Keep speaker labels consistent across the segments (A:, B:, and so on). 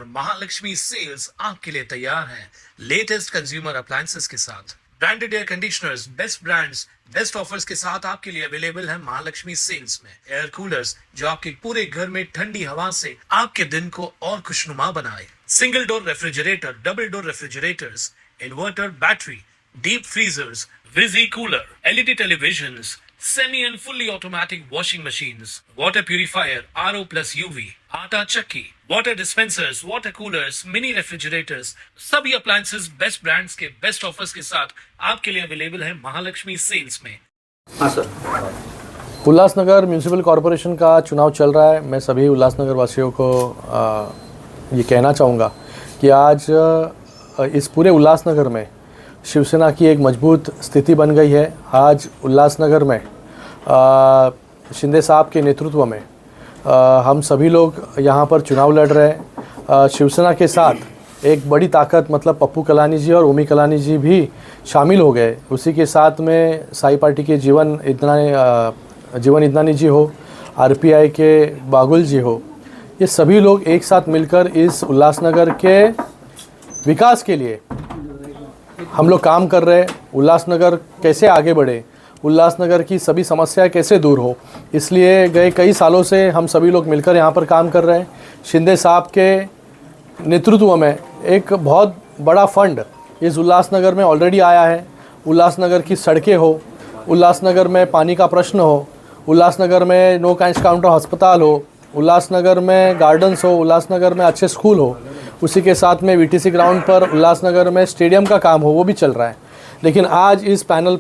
A: और महालक्ष्मी सेल्स आपके लिए तैयार है लेटेस्ट कंज्यूमर अप्लायंसेस के साथ। Branded air conditioners, best brands, best offers के साथ आपके लिए अवेलेबल है महालक्ष्मी सेल्स में। एयर कूलर्स जो आपके पूरे घर में ठंडी हवा से आपके दिन को और खुशनुमा बनाए। Single door refrigerator, double door refrigerators, inverter battery, deep freezers, visi cooler, LED televisions, semi and fully automatic washing machines, water purifier, RO plus UV, आटा चक्की, water dispensers, water coolers, mini refrigerators, सभी appliances best brands के best offers के साथ आपके लिए available है Mahalakshmi sales में।
B: हाँ सर।
C: उल्लासनगर म्यूनिसिपल कॉरपोरेशन का चुनाव चल रहा है। मैं सभी उल्लासनगर वासियों को ये कहना चाहूँगा कि आज इस पूरे उल्लासनगर में शिवसेना की एक मजबूत स्थिति बन गई है। आज उल्लासनगर में शिंदे साहब के नेतृत्व में हम सभी लोग यहाँ पर चुनाव लड़ रहे हैं। शिवसेना के साथ एक बड़ी ताकत मतलब पप्पू कलानी जी और ओमी कलानी जी भी शामिल हो गए। उसी के साथ में साई पार्टी के जीवन इदनानी जी हो, आरपीआई के बागुल जी हो, ये सभी लोग एक साथ मिलकर इस उल्लासनगर के विकास के लिए हम लोग काम कर रहे हैं। उल्लासनगर कैसे आगे बढ़े, उल्लासनगर की सभी समस्याएं कैसे दूर हो, इसलिए गए कई सालों से हम सभी लोग मिलकर यहाँ पर काम कर रहे हैं। शिंदे साहब के नेतृत्व में एक बहुत बड़ा फंड इस उल्लासनगर में ऑलरेडी आया है। उल्लासनगर की सड़कें हो, उल्लासनगर में पानी का प्रश्न हो, उल्लासनगर में नो कैश काउंटर अस्पताल हो, उल्लासनगर में गार्डन्स हो, उल्लासनगर में अच्छे स्कूल हो, उसी के साथ में वीटीसी ग्राउंड पर उल्लासनगर में स्टेडियम का काम हो, वो भी चल रहा है। लेकिन आज इस पैनल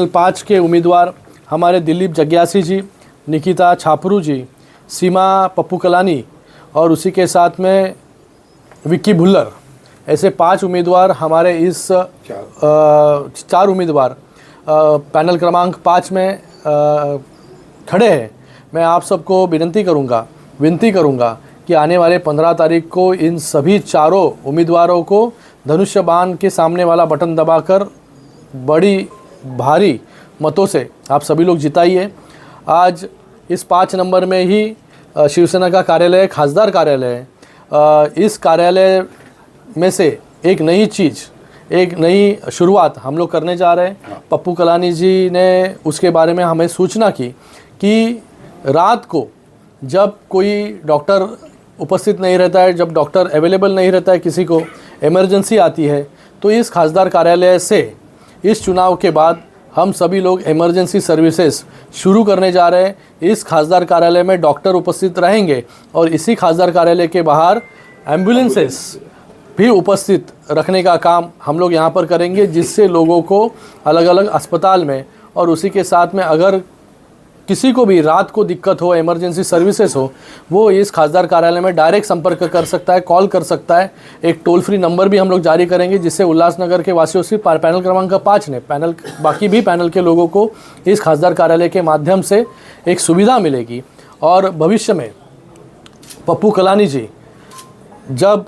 C: 5 के उम्मीदवार हमारे दिलीप जग्यासी जी, निकिता छापरू जी, सीमा पप्पू कलानी और उसी के साथ में विक्की भुल्लर, ऐसे 5 उम्मीदवार हमारे इस 4 उम्मीदवार पैनल क्रमांक 5 में खड़े हैं। मैं आप सबको विनती करूंगा कि आने वाले 15 तारीख को इन सभी चारों उम्मीदवारों को धनुष्य बाण के सामने वाला बटन दबाकर बड़ी भारी मतों से आप सभी लोग जिताइए। आज इस 5 नंबर में ही शिवसेना का कार्यालय, खासदार कार्यालय है। इस कार्यालय में से एक नई शुरुआत हम लोग करने जा रहे हैं। पप्पू कलानी जी ने उसके बारे में हमें सूचना की कि रात को जब कोई डॉक्टर उपस्थित नहीं रहता है, जब डॉक्टर अवेलेबल नहीं रहता है, किसी को इमरजेंसी आती है, तो इस खासदार कार्यालय से इस चुनाव के बाद हम सभी लोग इमरजेंसी सर्विसेज शुरू करने जा रहे हैं। इस खासदार कार्यालय में डॉक्टर उपस्थित रहेंगे और इसी खासदार कार्यालय के बाहर एम्बुलेंसेस भी उपस्थित रखने का काम हम लोग यहाँ पर करेंगे, जिससे लोगों को अलग अलग अस्पताल में और उसी के साथ में अगर किसी को भी रात को दिक्कत हो, इमरजेंसी सर्विसेज हो, वो इस खासदार कार्यालय में डायरेक्ट संपर्क कर सकता है, कॉल कर सकता है। एक टोल फ्री नंबर भी हम लोग जारी करेंगे, जिससे उल्लासनगर के वासियों से पैनल क्रमांक 5 ने बाकी भी पैनल के लोगों को इस खासदार कार्यालय के माध्यम से एक सुविधा मिलेगी। और भविष्य में पप्पू कलानी जी जब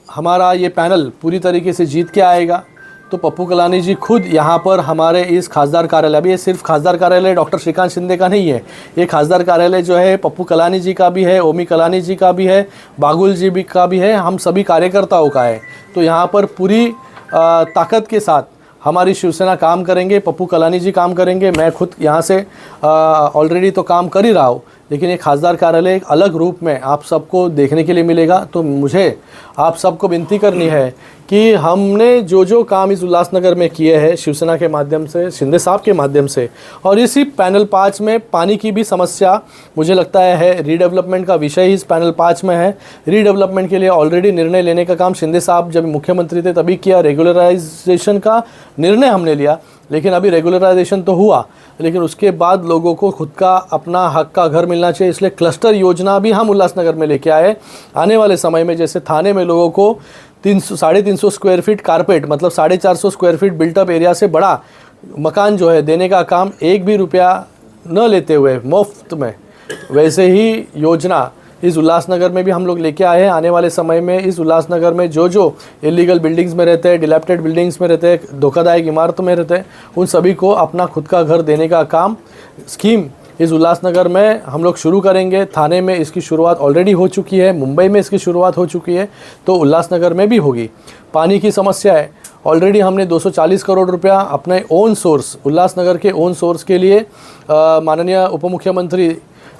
C: हमारा ये पैनल पूरी तरीके से जीत के आएगा तो पप्पू कलानी जी खुद यहाँ पर हमारे इस खासदार कार्यालय, अभी ये सिर्फ खासदार कार्यालय डॉक्टर श्रीकांत शिंदे का नहीं है, ये खासदार कार्यालय जो है पप्पू कलानी जी का भी है, ओमी कलानी जी का भी है, बागुल जी भी का भी है, हम सभी कार्यकर्ताओं का है। तो यहाँ पर पूरी ताकत के साथ हमारी शिवसेना काम करेंगे, पप्पू कलानी जी काम करेंगे। मैं खुद यहाँ से ऑलरेडी तो काम कर ही रहा हूँ, लेकिन ये खासदार कार्यालय एक अलग रूप में आप सबको देखने के लिए मिलेगा। तो मुझे आप सबको विनती करनी है कि हमने जो काम इस उल्लासनगर में किए हैं शिवसेना के माध्यम से, शिंदे साहब के माध्यम से, और इसी पैनल 5 में पानी की भी समस्या मुझे लगता है रीडेवलपमेंट का विषय इस पैनल 5 में है। रीडेवलपमेंट के लिए ऑलरेडी निर्णय लेने का काम शिंदे साहब जब मुख्यमंत्री थे तभी किया, रेगुलराइजेशन का निर्णय हमने लिया, लेकिन अभी रेगुलराइजेशन तो हुआ, लेकिन उसके बाद लोगों को खुद का अपना हक का घर मिलना चाहिए। इसलिए क्लस्टर योजना भी हम उल्लासनगर में लेके आए। आने वाले समय में जैसे थाने में लोगों को 350 स्क्वायर फीट कारपेट मतलब 450 स्क्वायर फीट बिल्टअप एरिया से बड़ा मकान जो है देने का काम 1 भी रुपया न लेते हुए मुफ्त में, वैसे ही योजना इस उल्लासनगर में भी हम लोग लेके आए हैं। आने वाले समय में इस उल्लासनगर में जो इलीगल बिल्डिंग्स में रहते हैं, डिलैप्टेड बिल्डिंग्स में रहते हैं, धोखादायक इमारतों में रहते हैं, उन सभी को अपना खुद का घर देने का काम स्कीम इस उल्लासनगर में हम लोग शुरू करेंगे। थाने में इसकी शुरुआत ऑलरेडी हो चुकी है, मुंबई में इसकी शुरुआत हो चुकी है, तो उल्लासनगर में भी होगी। पानी की समस्या है, ऑलरेडी हमने 240 करोड़ रुपया अपने ओन सोर्स, उल्लासनगर के ओन सोर्स के लिए माननीय उप मुख्यमंत्री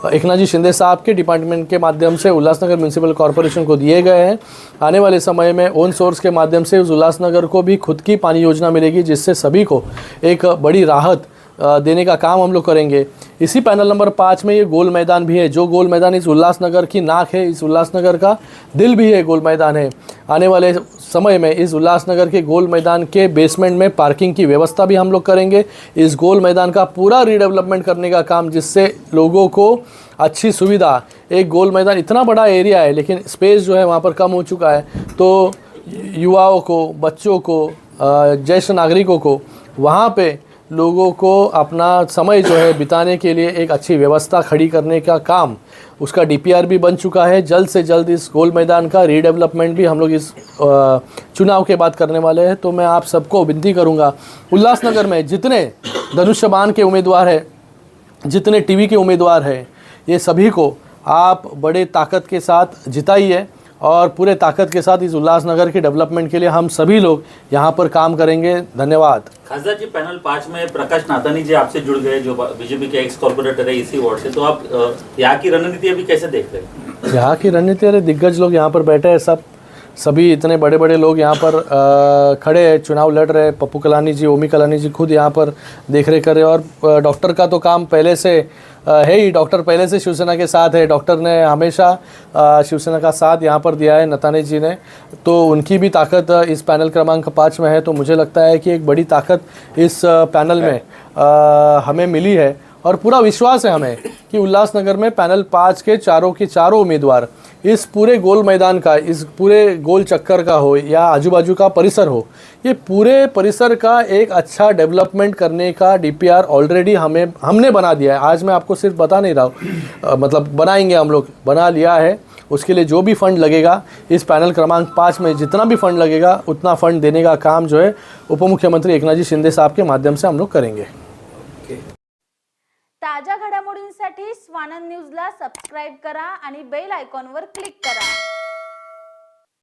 C: एकनाथ शिंदे साहब के डिपार्टमेंट के माध्यम से उल्लासनगर म्यूनिसिपल कॉरपोरेशन को दिए गए हैं। आने वाले समय में ओन सोर्स के माध्यम से उस उल्लासनगर को भी खुद की पानी योजना मिलेगी, जिससे सभी को एक बड़ी राहत देने का काम हम लोग करेंगे। इसी पैनल नंबर 5 में ये गोल मैदान भी है, जो गोल मैदान इस उल्लासनगर की नाक है, इस उल्लासनगर का दिल भी है, गोल मैदान है। आने वाले समय में इस उल्लासनगर के गोल मैदान के बेसमेंट में पार्किंग की व्यवस्था भी हम लोग करेंगे। इस गोल मैदान का पूरा रीडेवलपमेंट करने का काम, जिससे लोगों को अच्छी सुविधा, एक गोल मैदान इतना बड़ा एरिया है लेकिन स्पेस जो है वहाँ पर कम हो चुका है, तो युवाओं को, बच्चों को, ज्येष्ठ नागरिकों को वहाँ पे लोगों को अपना समय जो है बिताने के लिए एक अच्छी व्यवस्था खड़ी करने का काम, उसका डीपीआर भी बन चुका है। जल्द से जल्द इस गोल मैदान का रीडेवलपमेंट भी हम लोग इस चुनाव के बाद करने वाले हैं। तो मैं आप सबको विनती करूंगा, उल्लासनगर में जितने धनुष्यबाण के उम्मीदवार हैं, जितने टीवी के उम्मीदवार हैं, ये सभी को आप बड़े ताकत के साथ जिताइए और पूरे ताकत के साथ इस उल्लासनगर के डेवलपमेंट के लिए हम सभी लोग यहाँ पर काम करेंगे। धन्यवाद।
B: खासदार जी, पैनल 5 में प्रकाश नाथानी जी आपसे जुड़ गए, जो बीजेपी के एक्स कॉर्पोरेटर है इसी वार्ड से, तो आप यहाँ की रणनीति अभी कैसे देख रहे हैं? यहाँ की रणनीति, अरे दिग्गज लोग यहाँ पर बैठे हैं, सभी इतने बड़े बड़े लोग यहाँ पर खड़े हैं, चुनाव लड़ रहे हैं। पप्पू कलानी जी, ओमी कलानी जी खुद यहाँ पर देख रेख कर रहे हैं। और डॉक्टर का तो काम पहले से है ही, डॉक्टर पहले से शिवसेना के साथ है, डॉक्टर ने हमेशा शिवसेना का साथ यहाँ पर दिया है नथानी जी ने, तो उनकी भी ताकत इस पैनल क्रमांक 5 में है। तो मुझे लगता है कि एक बड़ी ताकत इस पैनल में हमें मिली है और पूरा विश्वास है हमें कि उल्लासनगर में पैनल 5 के चारों उम्मीदवार इस पूरे गोल मैदान का, इस पूरे गोल चक्कर का हो या आजू बाजू का परिसर हो, ये पूरे परिसर का एक अच्छा डेवलपमेंट करने का डीपीआर ऑलरेडी हमने बना दिया है। आज मैं आपको सिर्फ बता नहीं रहा हूँ, मतलब बनाएंगे, हम लोग बना लिया है। उसके लिए जो भी फंड लगेगा, इस पैनल क्रमांक 5 में जितना भी फंड लगेगा उतना फंड देने का काम जो है उप मुख्यमंत्री एकनाथ शिंदे साहब के माध्यम से हम लोग करेंगे।
D: ताज्या घडामोडींसाठी स्वानंद न्यूजला सबस्क्राइब करा आणि बेल आयकॉनवर क्लिक करा।